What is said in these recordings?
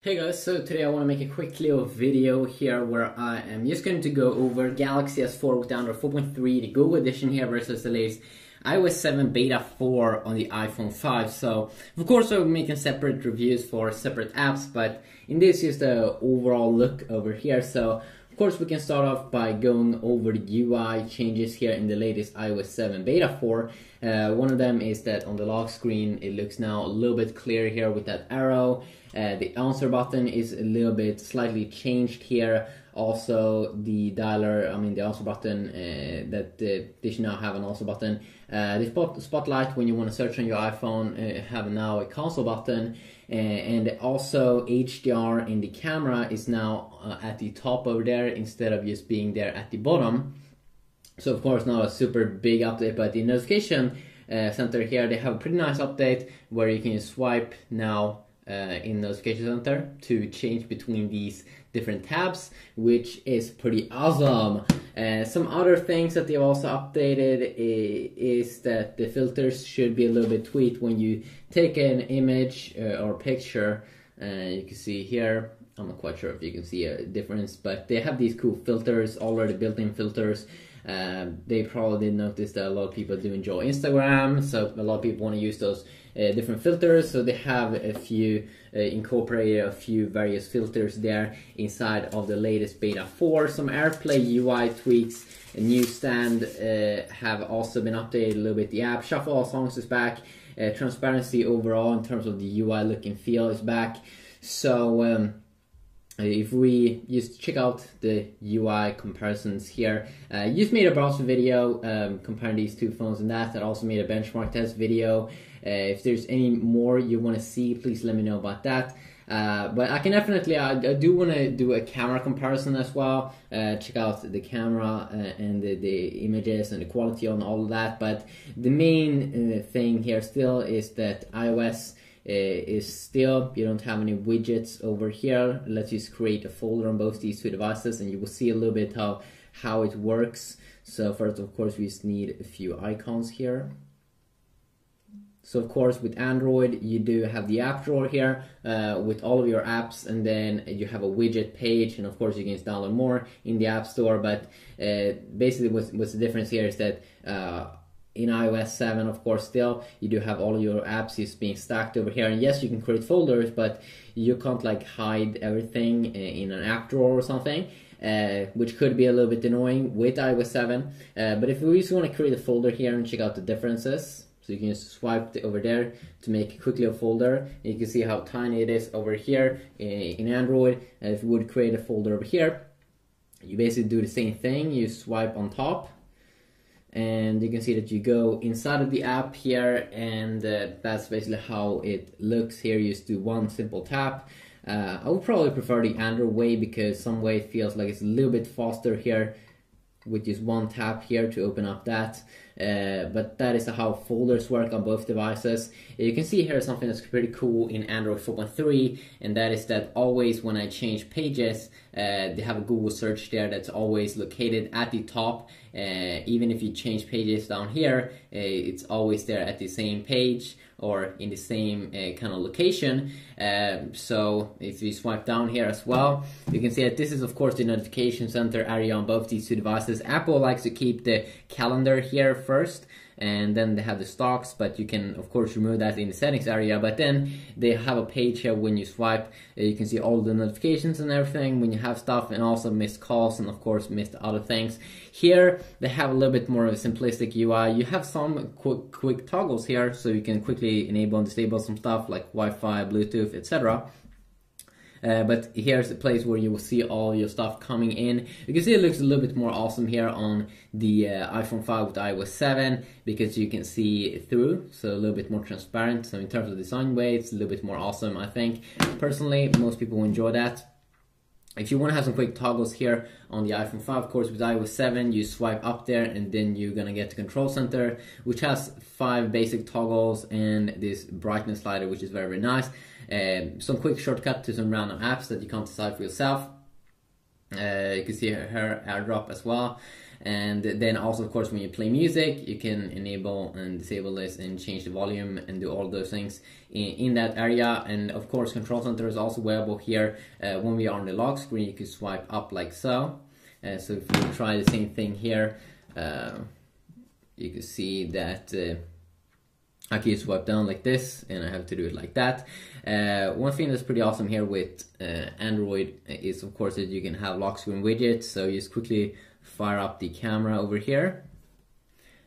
Hey guys, so today I want to make a quick little video here where I am just going to go over Galaxy S4 with Android 4.3, the Go edition here versus the latest iOS 7 Beta 4 on the iPhone 5. So, of course, I'm making separate reviews for separate apps, but in this is the overall look over here. So, of course, we can start off by going over the UI changes here in the latest iOS 7 Beta 4. One of them is that on the lock screen, it looks now a little bit clearer here with that arrow. The answer button is a little bit slightly changed here. Also, the dialer, the answer button, they should now have an answer button. The spotlight, when you want to search on your iPhone, have now a console button. And also HDR in the camera is now at the top over there instead of just being there at the bottom. So of course not a super big update, but the notification center here, they have a pretty nice update where you can swipe now in notification center to change between these different tabs, which is pretty awesome. Some other things that they've also updated is that the filters should be a little bit tweaked when you take an image or picture. You can see here, I'm not quite sure if you can see a difference, but they have these cool filters, already built-in filters. They probably noticed that a lot of people do enjoy Instagram, so a lot of people want to use those different filters, so they have a few incorporated a few various filters there inside of the latest Beta 4. Some AirPlay UI tweaks, a new stand have also been updated a little bit. The app Shuffle All Songs is back. Transparency overall in terms of the UI look and feel is back. So if we just check out the UI comparisons here, just made a browser video comparing these two phones and that. I also made a benchmark test video. If there's any more you want to see, please let me know about that. But I can definitely, I do want to do a camera comparison as well. Check out the camera and the images and the quality on all of that. But the main thing here still is that iOS is still, you don't have any widgets over here. Let's just create a folder on both these two devices and you will see a little bit how it works. So first, of course, we just need a few icons here. So of course with Android you do have the app drawer here with all of your apps, and then you have a widget page, and of course you can download more in the App Store. But basically what's the difference here is that in iOS 7, of course, still you do have all of your apps is being stacked over here, and yes, you can create folders, but you can't like hide everything in an app drawer or something. Which could be a little bit annoying with iOS 7. But if we just want to create a folder here and check out the differences, so you can just swipe over there to make quickly a folder. And you can see how tiny it is over here in Android. If you would create a folder over here, you basically do the same thing. You swipe on top, and you can see that you go inside of the app here, and that's basically how it looks here. You just do one simple tap. I would probably prefer the Android way because some way it feels like it's a little bit faster here with just one tap here to open up that. But that is how folders work on both devices. You can see here something that's pretty cool in Android 4.3, and that is that always when I change pages, they have a Google search there that's always located at the top. Even if you change pages down here, it's always there at the same page or in the same kind of location. So if you swipe down here as well, you can see that this is of course the notification center area on both these two devices. Apple likes to keep the calendar here first, and then they have the stocks, but you can of course remove that in the settings area. But then they have a page here when you swipe, you can see all the notifications and everything when you have stuff, and also missed calls, and of course missed other things. Here they have a little bit more of a simplistic UI. You have some quick toggles here, so you can quickly enable and disable some stuff like Wi-Fi, Bluetooth, etc. But here's the place where you will see all your stuff coming in. You can see it looks a little bit more awesome here on the iPhone 5 with iOS 7 because you can see through, so a little bit more transparent. So in terms of design way, it's a little bit more awesome, I think. Personally, most people will enjoy that. If you want to have some quick toggles here on the iPhone 5, of course, with iOS 7, you swipe up there and then you're going to get the control center, which has 5 basic toggles and this brightness slider, which is very, very nice. Some quick shortcut to some random apps that you can't decide for yourself. You can see her AirDrop as well. And then also, of course, when you play music, you can enable and disable this and change the volume and do all those things in that area. And of course, Control Center is also available here. When we are on the lock screen, you can swipe up like so. So if you try the same thing here, you can see that I can swipe down like this, and I have to do it like that. One thing that's pretty awesome here with Android is, of course, that you can have lock screen widgets. So you just quickly fire up the camera over here.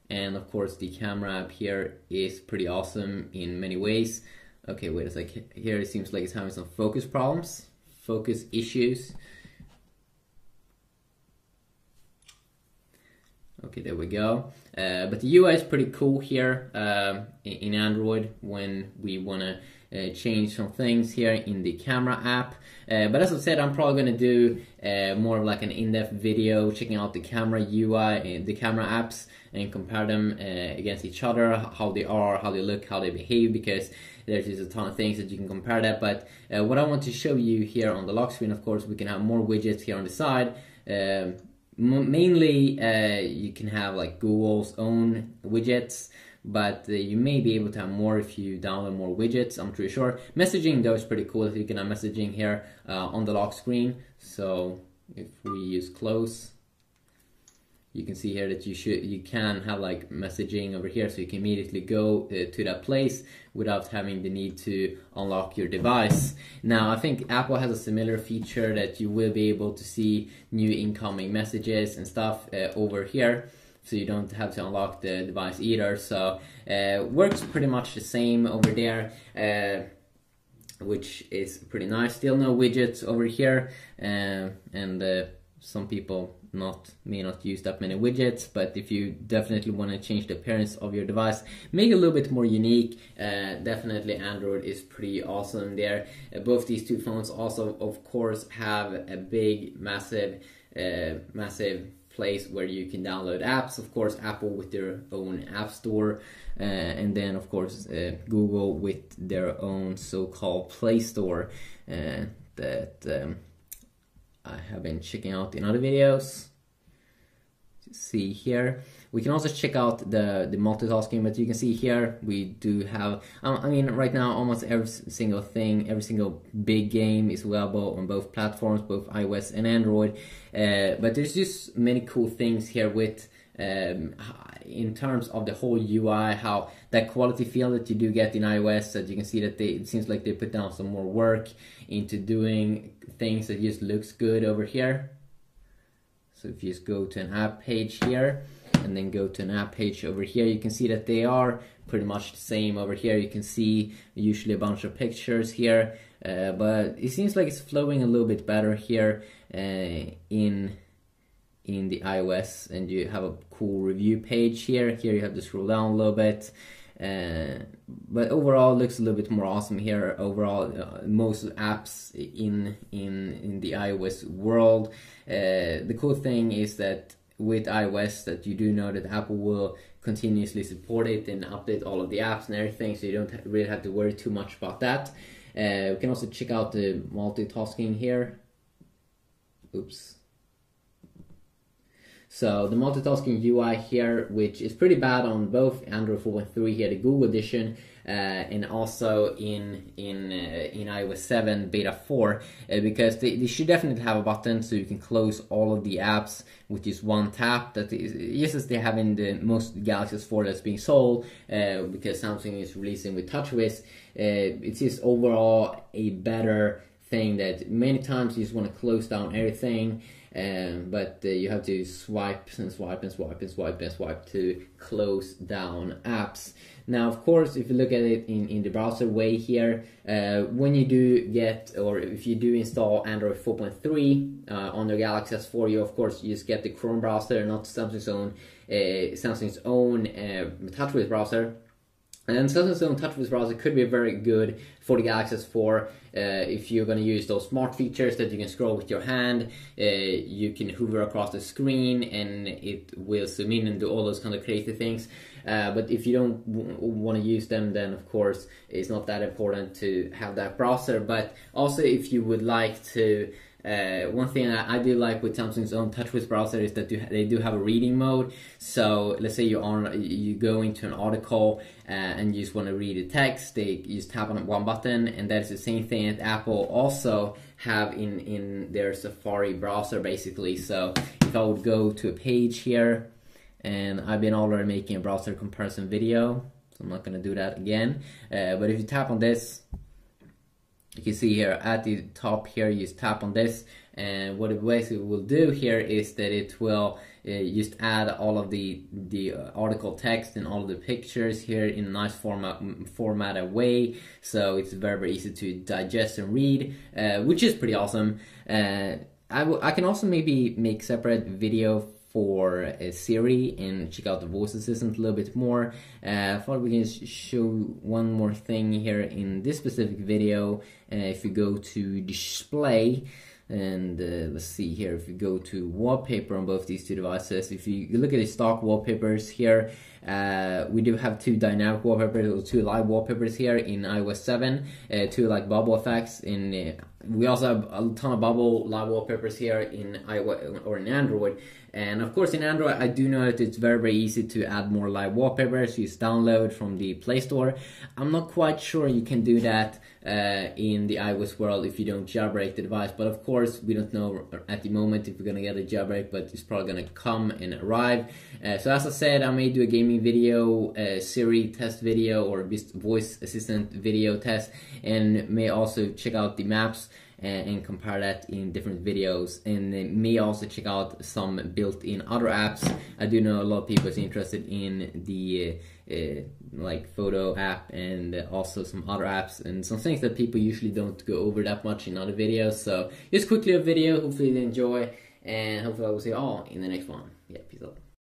And of course, the camera app here is pretty awesome in many ways. Okay, wait a second. Here it seems like it's having some focus problems, focus issues. Okay, there we go. But the UI is pretty cool here in Android when we want to change some things here in the camera app. But as I said, I'm probably going to do more of like an in-depth video checking out the camera UI and the camera apps and compare them against each other, how they are, how they look, how they behave, because there's just a ton of things that you can compare that. But what I want to show you here on the lock screen, of course, we can have more widgets here on the side. Mainly you can have like Google's own widgets, but you may be able to have more if you download more widgets, I'm pretty sure. Messaging though is pretty cool if you can have messaging here on the lock screen. So if we use close, you can see here that you can have like messaging over here, so you can immediately go to that place without having the need to unlock your device. Now, I think Apple has a similar feature that you will be able to see new incoming messages and stuff over here, so you don't have to unlock the device either. So works pretty much the same over there, which is pretty nice. Still no widgets over here, and some people may not use that many widgets, but if you definitely want to change the appearance of your device, make it a little bit more unique, definitely Android is pretty awesome there. Both these two phones also, of course, have a big, massive place where you can download apps. Of course, Apple with their own app store, and then of course Google with their own so-called Play Store that I have been checking out in other videos. See here, we can also check out the multitasking, but you can see here we do have, I mean, right now almost every single thing, every single big game is available on both platforms, both iOS and Android. But there's just many cool things here with in terms of the whole UI, how that quality feel that you do get in iOS, that you can see that it seems like they put down some more work into doing things that just looks good over here. So if you just go to an app page here and then go to an app page over here, you can see that they are pretty much the same over here. You can see usually a bunch of pictures here, but it seems like it's flowing a little bit better here in the iOS, and you have a cool review page here. Here you have to scroll down a little bit, but overall it looks a little bit more awesome here. Overall, most apps in the iOS world. The cool thing is that with iOS, that you do know that Apple will continuously support it and update all of the apps and everything, so you don't really have to worry too much about that. We can also check out the multitasking here. Oops. So the multitasking UI here, which is pretty bad on both Android 4.3 here, the Google edition, and also in iOS 7 beta 4, because they should definitely have a button so you can close all of the apps with just one tap. That is, just as they have in the most Galaxy S4 that's being sold, because Samsung is releasing with TouchWiz. It's just overall a better thing that many times you just want to close down everything. But you have to swipe and swipe and swipe and swipe and swipe to close down apps. Now, of course, if you look at it in the browser way here, when you do get, or if you do install Android 4.3 on your Galaxy S4, you of course you just get the Chrome browser, not Samsung's own TouchWiz browser. And Samsung's own TouchWiz browser could be very good for the Galaxy S4 if you're going to use those smart features that you can scroll with your hand, you can hover across the screen and it will zoom in and do all those kind of crazy things. But if you don't want to use them, then of course it's not that important to have that browser. But also if you would like to One thing I do like with Samsung's own TouchWiz browser is that they do have a reading mode. So let's say you go into an article and you just want to read the text, you just tap on one button, and that is the same thing that Apple also have in their Safari browser basically. So if I would go to a page here, and I've been already making a browser comparison video, so I'm not going to do that again. But if you tap on this, you can see here at the top here, you just tap on this, and what it basically will do here is that it will just add all of the article text and all of the pictures here in a nice formatted way, so it's very easy to digest and read, which is pretty awesome. I can also maybe make separate video for Siri and check out the voice assistant a little bit more. I thought we can show one more thing here in this specific video. If you go to display, and let's see here, if you go to wallpaper on both these two devices, if you look at the stock wallpapers here, we do have two dynamic wallpapers, or two live wallpapers here in iOS 7, two like bubble effects. We also have a ton of bubble live wallpapers here in iOS or in Android. And of course in Android, I do know that it's very easy to add more live wallpapers. You just download from the Play Store. I'm not quite sure you can do that in the iOS world if you don't jailbreak the device. But of course, we don't know at the moment if we're gonna get a jailbreak, but it's probably gonna come and arrive. So as I said, I may do a gaming video, Siri test video, or voice assistant video test, and may also check out the maps and compare that in different videos, and may also check out some built-in other apps. I do know a lot of people is interested in the like photo app, and also some other apps and some things that people usually don't go over that much in other videos. So just quickly a video, hopefully you enjoy, and hopefully I will see you all in the next one. Yeah, peace out.